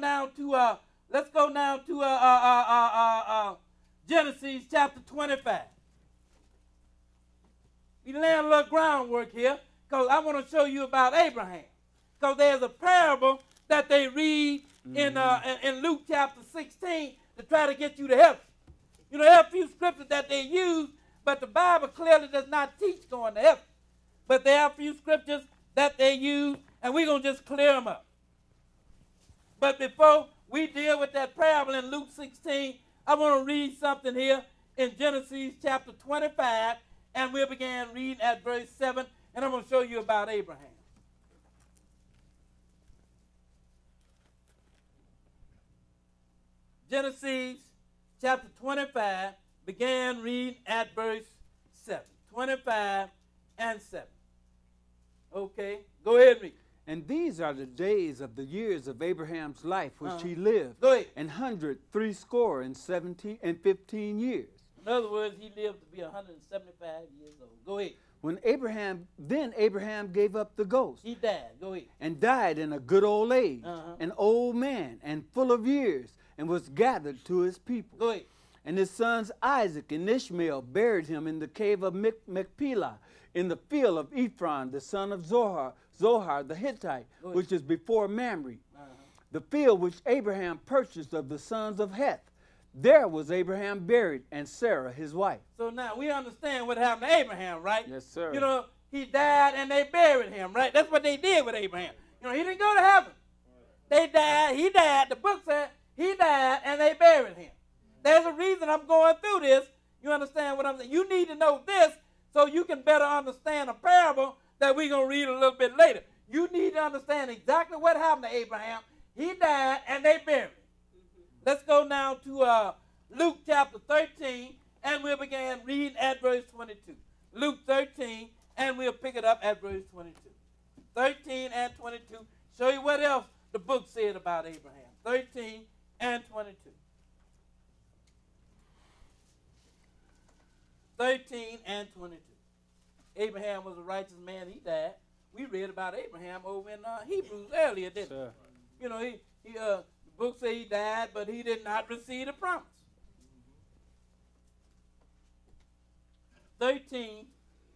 now to Genesis chapter 25. We lay a little groundwork here because I want to show you about Abraham. Because there's a parable that they read in Luke chapter 16 to try to get you to heaven. You know, there are a few scriptures that they use, but the Bible clearly does not teach going to heaven. But there are a few scriptures that they use, and we're going to just clear them up. But before we deal with that parable in Luke 16, I want to read something here in Genesis chapter 25, and we'll begin reading at verse 7, and I'm going to show you about Abraham. Genesis chapter 25, began reading at verse 7. 25 and 7. Okay, go ahead and read. And these are the days of the years of Abraham's life which he lived. Go ahead. 115 years. In other words, he lived to be 175 years old. Go ahead. When Abraham gave up the ghost. He died. Go ahead. And died in a good old age, an old man and full of years, and was gathered to his people. Go ahead. And his sons Isaac and Ishmael buried him in the cave of Machpelah, in the field of Ephron, the son of Zohar the Hittite, which is before Mamre, the field which Abraham purchased of the sons of Heth. There was Abraham buried, and Sarah his wife. So now we understand what happened to Abraham, right? Yes, sir. You know, he died and they buried him, right? That's what they did with Abraham. You know, he didn't go to heaven. They died, he died. The book said he died and they buried him. There's a reason I'm going through this. You understand what I'm saying? You need to know this so you can better understand a parable that we're going to read a little bit later. You need to understand exactly what happened to Abraham. He died and they buried him. Let's go now to Luke chapter 13, and we'll begin reading at verse 22. Luke 13, and we'll pick it up at verse 22. 13 and 22. Show you what else the book said about Abraham. 13 and 22. 13 and 22. Abraham was a righteous man. He died. We read about Abraham over in Hebrews earlier, didn't we? You know, the book says he died, but he did not receive the promise. 13,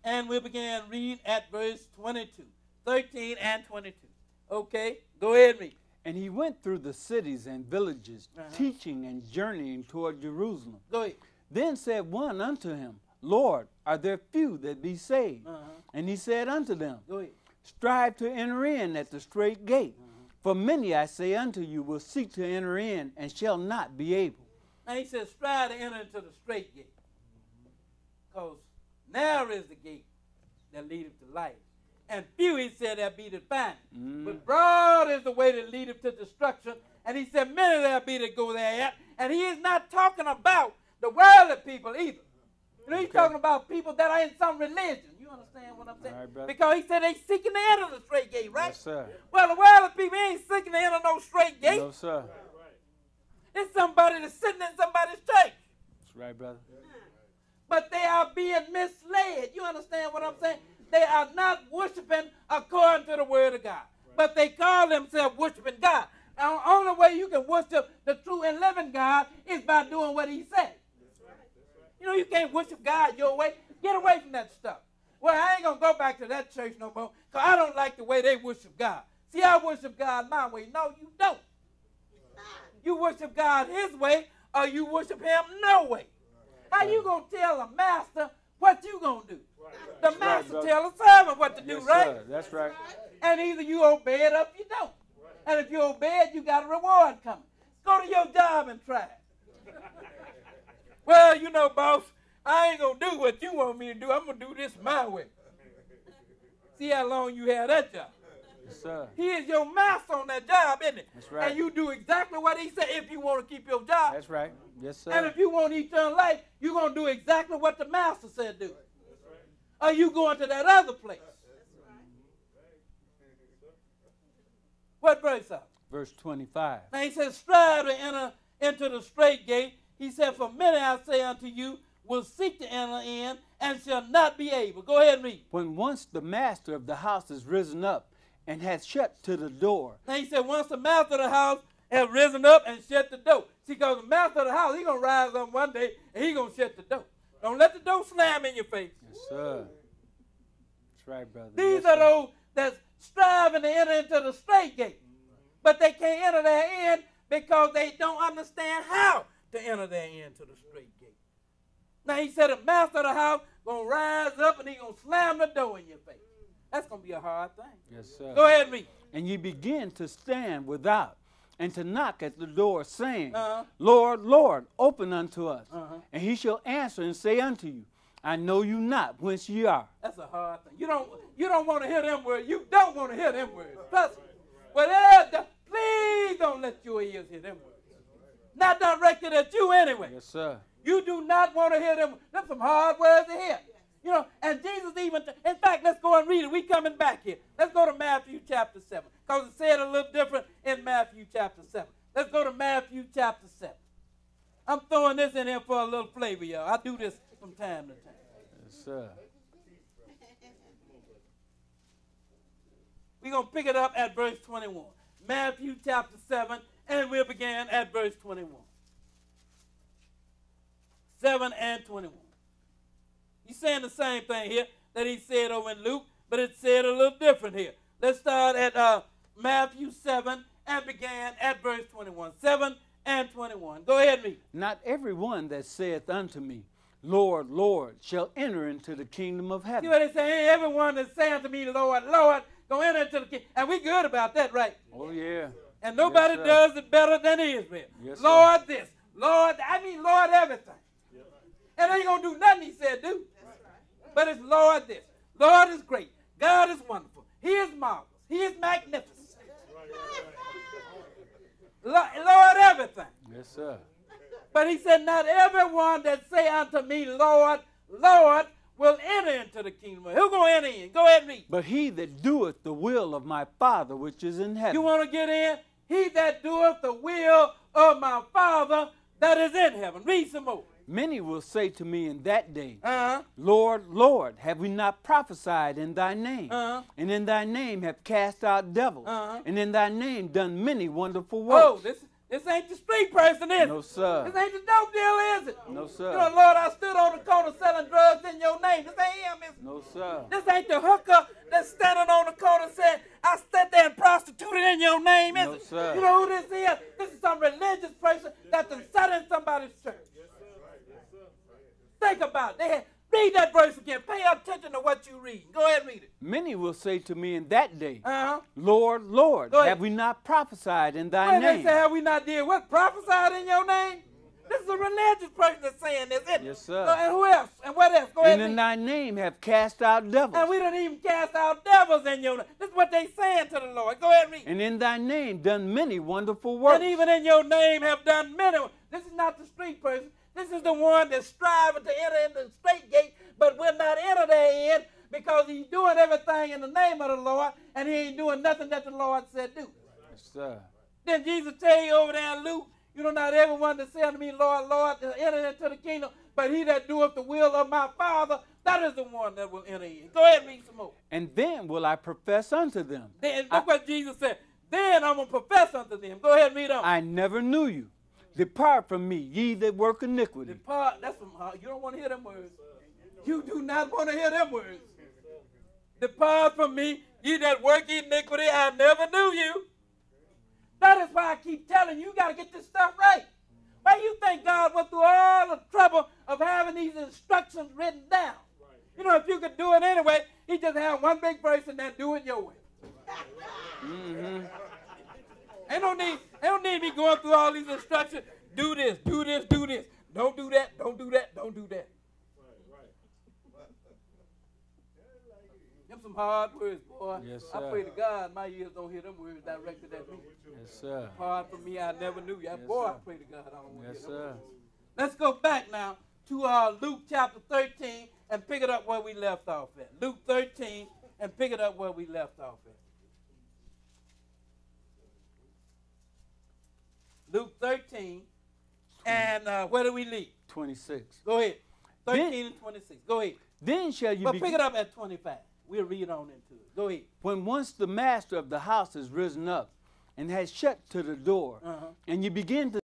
and we began reading at verse 22. 13 and 22. Okay, go ahead and read. And he went through the cities and villages, teaching and journeying toward Jerusalem. Go ahead. Then said one unto him, Lord, are there few that be saved? And he said unto them, Go ahead. Strive to enter in at the strait gate. For many, I say unto you, will seek to enter in and shall not be able. Now he says, strive to enter into the strait gate. Because narrow is the gate that leadeth to life. And few, he said, there be that find it. But broad is the way that leadeth to destruction. And he said, many there be that go there. And he is not talking about the worldly people either. You know, he's talking about people that are in some religion. You understand what I'm saying? Right, because he said they seeking to enter the straight gate, right? Yes, sir. Well, the worldly people ain't seeking to enter no straight gate. No, sir. It's somebody that's sitting in somebody's church. That's right, brother. But they are being misled. You understand what I'm saying? They are not worshiping according to the word of God. But they call themselves worshiping God. And the only way you can worship the true and living God is by doing what he said. You know, you can't worship God your way. Get away from that stuff. Well, I ain't going to go back to that church no more because I don't like the way they worship God. See, I worship God my way. No, you don't. You worship God his way or you worship him no way. How you going to tell a master what you going to do? The master tell a servant what to do, right? Sir. That's right. And either you obey it or you don't. And if you obey it, you got a reward coming. Go to your job and try it. Well, you know, boss, I ain't going to do what you want me to do. I'm going to do this my way. See how long you have that job. Yes, sir. He is your master on that job, isn't it? That's right. And you do exactly what he said if you want to keep your job. That's right. Yes, sir. And if you want eternal life, you're going to do exactly what the master said do. Or you going to that other place. What verse up? Verse 25. Now he says, strive to enter into the strait gate. He said, for many I say unto you, will seek to enter in and shall not be able. Go ahead and read. When once the master of the house is risen up and hath shut to the door. Now he said, once the master of the house have risen up and shut the door. See, because the master of the house, he's going to rise up one day and he's going to shut the door. Don't let the door slam in your face. Yes, sir. That's right, brother. These yes, are sir. those that's striving to enter into the straight gate. But they can't enter therein because they don't understand how to enter therein to the straight gate. Now he said the master of the house going to rise up and he's going to slam the door in your face. That's going to be a hard thing. Yes, sir. Go ahead and read. And ye begin to stand without and to knock at the door, saying, Uh-huh. Lord, Lord, open unto us. Uh-huh. And he shall answer and say unto you, I know you not whence ye are. That's a hard thing. You don't want to hear them words. You don't want to hear them words. Trust me. But please don't let your ears hear them words. Not directed at you anyway. Yes, sir. You do not want to hear them. That's some hard words to hear. You know, and Jesus even, in fact, let's go and read it. We coming back here. Let's go to Matthew chapter 7. Because it said a little different in Matthew chapter 7. Let's go to Matthew chapter 7. I'm throwing this in here for a little flavor, y'all. I do this from time to time. Yes, sir. We're going to pick it up at verse 21. Matthew chapter 7, and we'll begin at verse 21. 7 and 21. He's saying the same thing here that he said over in Luke, but it's said a little different here. Let's start at Matthew 7 and begin at verse 21. 7 and 21. Go ahead and read. Not every one that saith unto me, Lord, Lord, shall enter into the kingdom of See heaven. what they say? Everyone that's saying to me, Lord, Lord, go enter into the kingdom. And we good about that, right? Oh, yeah. And nobody Yes, sir. does it better than Israel. Yes, Lord this, Lord, Lord everything. And ain't going to do nothing he said do. But it's Lord this. Lord is great. God is wonderful. He is marvelous. He is magnificent. Lord everything. Yes, sir. But he said, not everyone that say unto me, Lord, Lord, will enter into the kingdom. Who's going to enter in? Go ahead and read. But he that doeth the will of my Father which is in heaven. You want to get in? He that doeth the will of my Father that is in heaven. Read some more. Many will say to me in that day, Uh-huh. Lord, Lord, have we not prophesied in thy name? Uh-huh. And in thy name have cast out devils? Uh-huh. And in thy name done many wonderful Oh, works? this ain't the street person, is it? No, sir. This ain't the dope deal, is it? No, sir. You know, Lord, I stood on the corner selling drugs in your name. This ain't him, is it? No, sir. This ain't the hooker that's standing on the corner saying, I stood there and prostituted in your name, is No, it? sir. You know who this is? This is some religious person that done sat in somebody's church. Think about it. Read that verse again. Pay attention to what you read. Go ahead and read it. Many will say to me in that day, Uh-huh. Lord, Lord, Go ahead. have we not prophesied in thy When they name? say, have we not did what? Prophesied in your name? This is a religious person that's saying this, isn't it? Yes, sir. And who else? And what else? Go ahead And and in read. thy name have cast out devils. And we didn't even cast out devils in your name. This is what they saying to the Lord. Go ahead and read. And in thy name done many wonderful works. And even in your name have done many. This is not the street person. This is the one that's striving to enter into the straight gate, but will not enter therein because he's doing everything in the name of the Lord, and he ain't doing nothing that the Lord said do. Yes, sir. Then Jesus tell you over there in Luke, you know, not everyone that say unto me, Lord, Lord, enter into the kingdom, but he that doeth the will of my Father, that is the one that will enter in. Go ahead and read some more. And then will I profess unto them, Then look what Jesus said. Then I'm going to profess unto them. Go ahead and read on. I never knew you. Depart from me, ye that work iniquity. Depart. That's from you don't want to hear them words. You do not want to hear them words. Depart from me, ye that work iniquity. I never knew you. That is why I keep telling you, you got to get this stuff right. Why you think God went through all the trouble of having these instructions written down? You know, if you could do it anyway, he just have one big verse and then do it your way. Mm-hmm. Ain't no need me going through all these instructions. Do this, do this, do this. Don't do that, don't do that, don't do that. Them some hard words, boy. Yes, I sir. pray to God my ears don't hear them words directed at me. Yes, sir. Hard for me, I never knew you. Yes, Boy, I sir. pray to God I don't want to Yes, hear them sir. words. Let's go back now to Luke chapter 13 and pick it up where we left off at. Luke 13 and pick it up where we left off at. Luke 13, and where do we leave? 26. Go ahead. 13 Then- and 26. Go ahead. Then shall you But be... pick it up at 25. We'll read on into it. Go ahead. When once the master of the house is risen up and has shut to the door, and you begin to